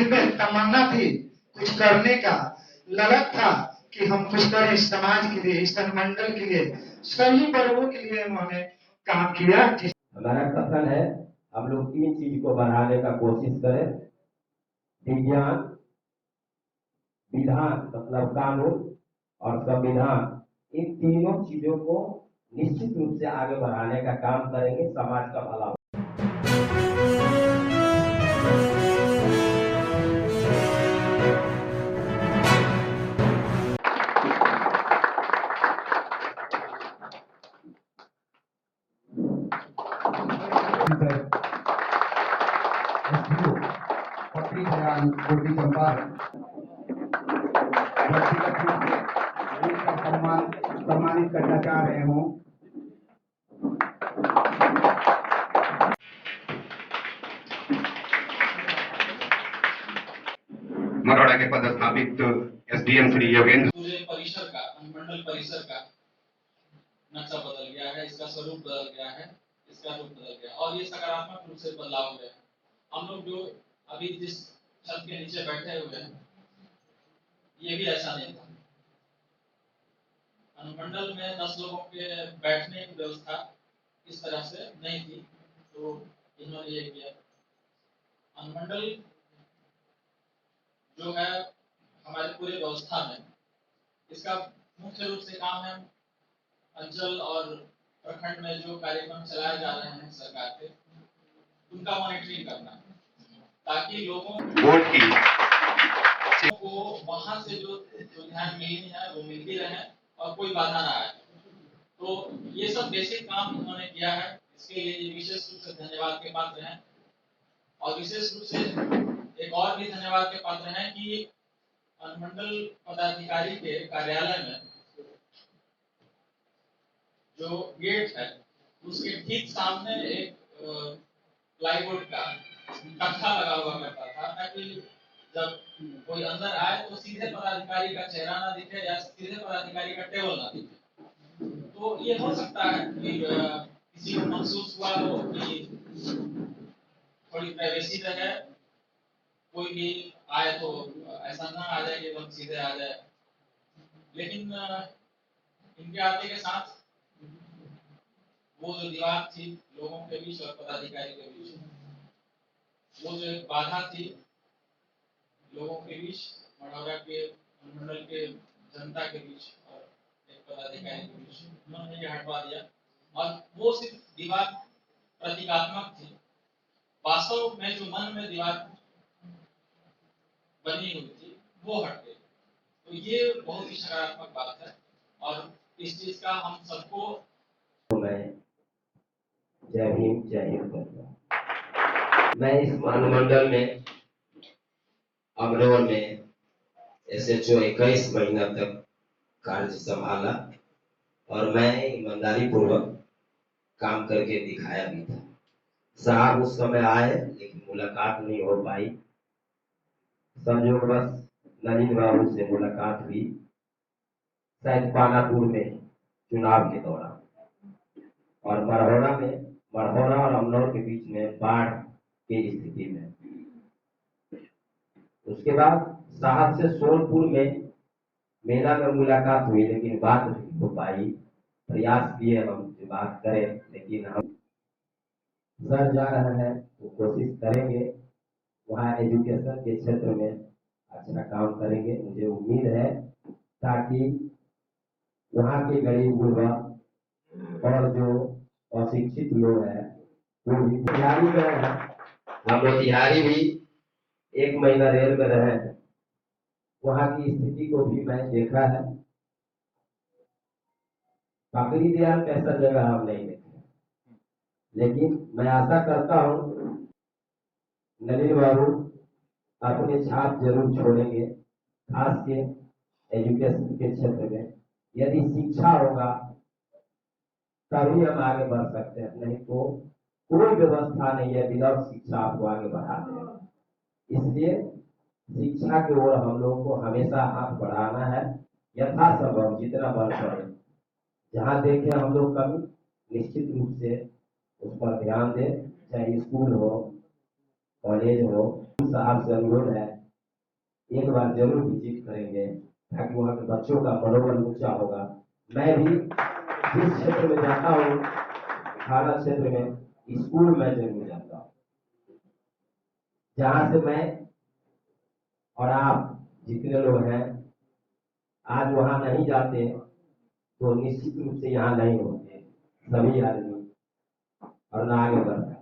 दिल में तमन्ना थी कुछ करने का, ललक था कि हम कुछ करें समाज के लिए, इस मंडल के लिए, सभी वर्गों के लिए उन्होंने काम किया। हमारा कथन है हम लोग 3 चीज को बढ़ाने का कोशिश करें, विज्ञान, विधान मतलब कानून और संविधान, इन तीनों चीजों को निश्चित रूप से आगे बढ़ाने का काम करेंगे, समाज का भला। पूर्वी चंपारण व्यक्तिगत रूप से उनका सम्मानित करना चाह रहे हूँ। मरोड़ा के पदस्थापित एसडीएम श्री योगेंद्र। पूरे परिसर का, अनुमंडल परिसर का नक्शा बदल गया है, इसका स्वरूप बदल गया है, इसका रूप बदल गया और ये सकारात्मक रूप से बदलाव हो गया है। हम लोग जो अभी जिस छत के नीचे बैठे हुए हैं, ये भी ऐसा नहीं था। अनुमंडल में 10 लोगों के बैठने की व्यवस्था इस तरह से नहीं थी, तो इन्होंने ये किया। अनुमंडल जो है हमारे पूरे व्यवस्था में, इसका मुख्य रूप से काम है अंचल और प्रखंड में जो कार्यक्रम चलाए जा रहे हैं सरकार के, उनका मॉनिटरिंग करना, ताकि लोगों को वहां से जो सुविधाएं मिलनी है वो मिलती रहे और कोई बाधा ना आए। तो ये सब बेसिक काम उन्होंने किया है, इसके लिए विशेष रूप से धन्यवाद के पात्र हैं। और विशेष रूप से एक और भी धन्यवाद के पात्र हैं कि अनुमंडल पदाधिकारी के कार्यालय में जो गेट है उसके ठीक सामने एक प्लाईवुड का तख्ता लगा हुआ करता था, ताकि जब कोई अंदर आए तो सीधे पदाधिकारी का चेहरा ना दिखे या सीधे पदाधिकारी का टेबल ना दिखे। तो ये हो सकता है कि किसी को महसूस हुआ हो कि थोड़ी प्राइवेसी रहे, कोई भी आए तो ऐसा ना आ जाए कि हम सीधे आ जाए। लेकिन इनके आते के साथ वो जो दीवार थी लोगों के बीच और पदाधिकारी के बीच, वो जो एक बाधा थी लोगों के बीच, मढ़ौरा के अनुमंडल के जनता के बीच और एक पदाधिकारी के बीच, उन्होंने ये हटवा दिया। और वो सिर्फ दीवार प्रतीकात्मक थी, वास्तव में जो मन में दीवार बनी हुई थी वो हट गई। तो ये बहुत ही सकारात्मक बात है और इस चीज का हम सबको जय भीम जय हिंद। मैं इस अनुमंडल में अमरोर में SHO 21 महीना तक कार्य संभाला और मैं ईमानदारी पूर्वक काम करके दिखाया भी था। साहब उस समय आए लेकिन मुलाकात नहीं हो पाई। संयोगवश नलिन बाबू से मुलाकात हुई, शायद पानापुर में चुनाव के दौरान, और मढ़ौरा और अमनौर के बीच में बाढ़ की स्थिति में। उसके बाद साहब से सोनपुर में मेला में मुलाकात हुई, लेकिन बात नहीं हो पाई। प्रयास किए हम बात करें, लेकिन हम सर जा रहे हैं तो कोशिश करेंगे वहाँ एजुकेशन के क्षेत्र में अच्छा काम करेंगे, मुझे उम्मीद है, ताकि वहाँ के गरीब गुरबा और जो अशिक्षित लोग हैं वो भी मोतिहारी में रहे। हम मोतिहारी भी 1 महीना रेल में रहे हैं, वहाँ की स्थिति को भी मैं देखा है। पकड़ी दयाल कैसा जगह हम नहीं देखे, लेकिन मैं आशा करता हूँ नलिन बाबू अपने छाप जरूर छोड़ेंगे, खास के एजुकेशन के क्षेत्र में। यदि शिक्षा होगा तभी हम आगे बढ़ सकते हैं, नहीं तो कोई व्यवस्था नहीं है विदाउट शिक्षा आपको आगे बढ़ाते हैं। इसलिए शिक्षा की ओर हम लोगों को हमेशा हाथ बढ़ाना है, यथासंभव जितना बढ़ सके। जहाँ देखें हम लोग कमी, निश्चित रूप से उस पर ध्यान दें, चाहे स्कूल हो, कॉलेज हो, साहब से अनुरोध है एक बार जरूर विजिट करेंगे ताकि वहाँ के बच्चों का मनोबल ऊंचा होगा। मैं भी जिस क्षेत्र में जाता हूँ, थाना क्षेत्र में, स्कूल में जरूर जाता हूँ, जहाँ से मैं और आप जितने लोग हैं आज वहाँ नहीं जाते तो निश्चित रूप से यहाँ नहीं होते सभी आदमी और ना आगे बढ़ सकते।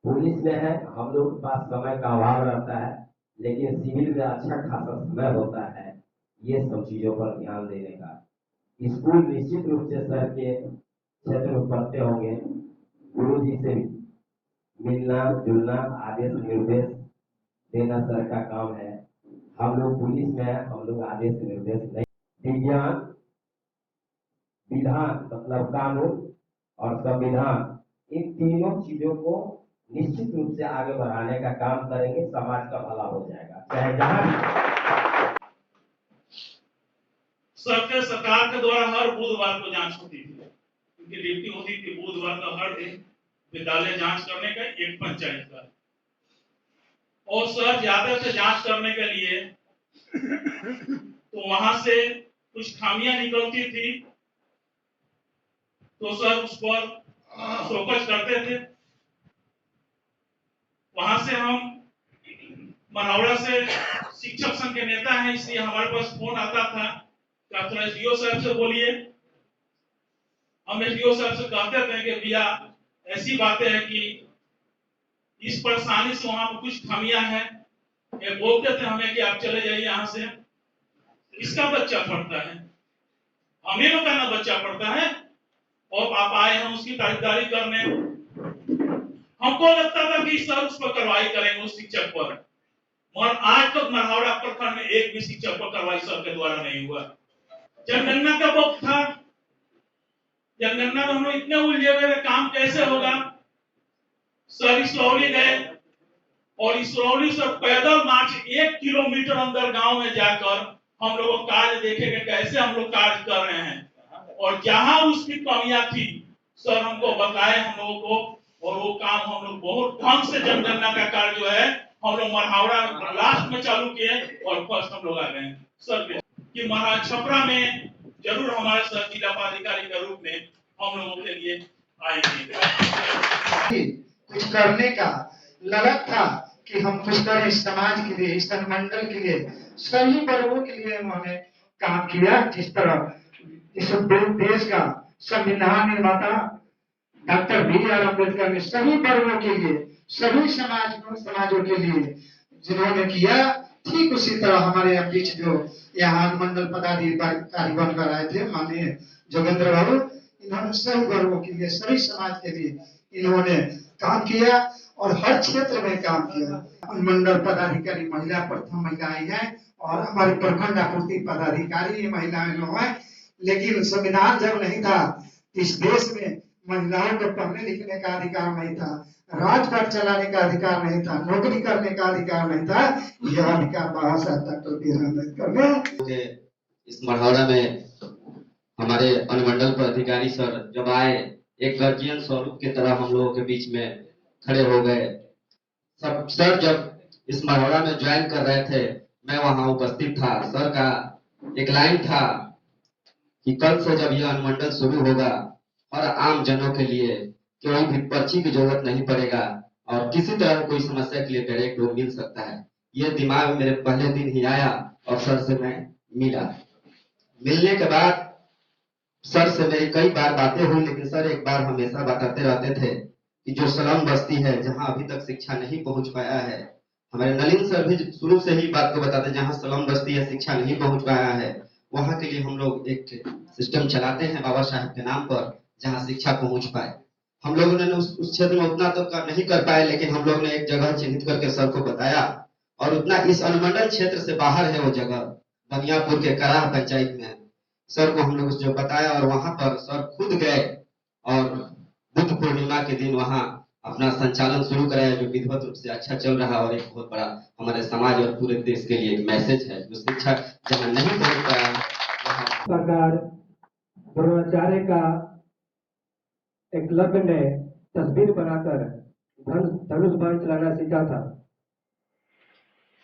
पुलिस में है, हम लोग के पास समय का अभाव रहता है, लेकिन सिविल में अच्छा खासा समय होता है ये सब चीजों पर ध्यान देने का। स्कूल निश्चित रूप से सर के क्षेत्र में पढ़ते होंगे, गुरु जी से मिलना जुलना आदेश निर्देश देना सर का काम है। हम लोग पुलिस में है, हम लोग आदेश निर्देश नहीं। विज्ञान, विधान मतलब कानून और संविधान, इन तीनों चीजों को निश्चित रूप से आगे बढ़ाने का काम करेंगे, समाज का भला हो जाएगा चाहे जहां भी। सबके सरकार के द्वारा हर बुधवार को जांच होती थी, उनकी ड्यूटी होती थी बुधवार का हर दिन विद्यालय जांच करने का, एक पंचायत का। और सर जाते थे जांच करने के लिए तो वहां से कुछ खामियां निकलती थी तो सर उस पर फोकस करते थे। वहां से हम मनौरा से शिक्षक संघ के नेता हैं, इसलिए हमारे पास फोन आता था कि आप थोड़ा एसडीओ साहब से बोलिए। हम एसडीओ साहब से कहते थे कि भैया ऐसी बातें हैं कि इस परेशानी से वहां पर कुछ खामियां हैं। ये बोलते थे हमें कि आप चले जाइए यहाँ से, इसका बच्चा पढ़ता है, हमें लोग का ना बच्चा पढ़ता है और आप आए हैं उसकी तारीफदारी करने। हमको लगता था कि सर उस पर कार्रवाई करेंगे उस शिक्षक पर, और आज तक मनौरा प्रखंड में एक भी शिक्षक पर कार्रवाई सर के द्वारा नहीं हुआ। जनगणना का वक्त था, जनगणना में हम लोग इतने उलझे हुए थे काम कैसे होगा। सर इसरौली गए और इसरौली से पैदल मार्च 1 किलोमीटर अंदर गांव में जाकर हम लोग कार्य देखेंगे कैसे हम लोग कार्य कर रहे हैं, और जहां उसकी कमियां थी सर हमको बताए हम लोगों को, और वो काम हम लोग बहुत ढंग से जनगणना का कार्य जो है हम लोग मनौरा लास्ट में चालू किए और फर्स्ट हम लोग आ गए सर कि महाराज छपरा में जरूर हमारे सर जिला पदाधिकारी के रूप में हम लोगों के लिए आएंगे। कुछ करने का ललक था कि हम कुछ करें समाज के लिए, इस मंडल के लिए, सभी वर्गों के लिए उन्होंने काम किया। जिस तरह इस देश का संविधान निर्माता डॉक्टर बी.आर. अम्बेडकर ने सभी वर्गों के लिए, सभी समाजों के लिए जिन्होंने किया, ठीक उसी तरह हमारे बीच जो यहाँ मंडल पदाधिकारी बनकर आए थे माननीय जोगेंद्र बाबू, इन्होंने सभी वर्गों के लिए, सभी समाज के लिए इन्होंने काम किया और हर क्षेत्र में काम किया। मंडल पदाधिकारी महिला प्रथम महिलाएं हैं और हमारे प्रखंड आपूर्ति पदाधिकारी महिलाएं लोग हैं। लेकिन संविधान जब नहीं था, इस देश में महिलाओं को पढ़ने लिखने का अधिकार नहीं था, राजपाट चलाने का अधिकार नहीं था, नौकरी करने का अधिकार नहीं था। यह अधिकार बाबा साहब डॉक्टर बी.आर. अम्बेडकर ने इस मनौरा में हमारे अनुमंडल पदाधिकारी सर जब आए, एक गार्जियन स्वरूप की तरह हम लोगों के बीच में खड़े हो गए। सब सर जब इस मनौरा में ज्वाइन कर रहे थे, मैं वहां उपस्थित था। सर का एक लाइन था कि कल से जब यह अनुमंडल शुरू होगा और आम जनों के लिए कोई भी पर्ची की जरूरत नहीं पड़ेगा और किसी तरह कोई समस्या के लिए डायरेक्ट वो मिल सकता है। ये दिमाग में मेरे पहले दिन ही आया और सर से मैं मिला। मिलने के बाद सर से मेरी कई बार बातें हुई, लेकिन सर एक बार हमेशा बताते रहते थे कि जो स्लम बस्ती है जहां अभी तक शिक्षा नहीं पहुंच पाया है, हमारे नलिन सर भी शुरू से ही बात को बताते, जहां स्लम बस्ती है शिक्षा नहीं पहुंच पाया है, वहां के लिए हम लोग एक सिस्टम चलाते हैं बाबा साहब के नाम पर, जहां शिक्षा पहुंच पाए। हम लोगों ने उस क्षेत्र में उतना तो नहीं कर पाए, लेकिन हम लोग ने एक जगह चिन्हित करके सर को बताया, और उतना इस अनुमंडल क्षेत्र से बाहर है वो जगह, बनियापुर के कराह पंचायत में। सर को हम लोग जो बताया और वहां पर सर खुद गए और बुद्ध पूर्णिमा के दिन वहां अपना संचालन शुरू कराया, जो विधिवत रूप से अच्छा चल रहा है और एक बहुत बड़ा हमारे समाज और पूरे देश के लिए एक मैसेज है। जो शिक्षा जहाँ नहीं पहुंच पाया, सरकार द्रोणाचार्य का एकलव्य ने तस्वीर बनाकर धनुष बाण चलाना सीखा था।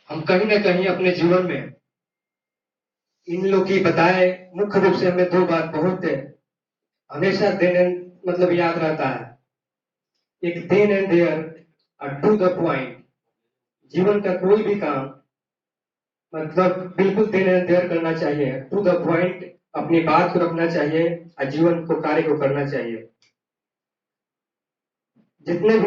हम कहीं न कहीं अपने जीवन में इन लोग की बताए मुख्य रूप से हमें दो बात बहुत हमेशा देन मतलब याद रहता है। एक then and there to the point. जीवन का कोई भी काम मतलब बिल्कुल देन एंड देयर करना चाहिए, टू द पॉइंट अपनी बात को रखना चाहिए और जीवन को कार्य को करना चाहिए। जितने भी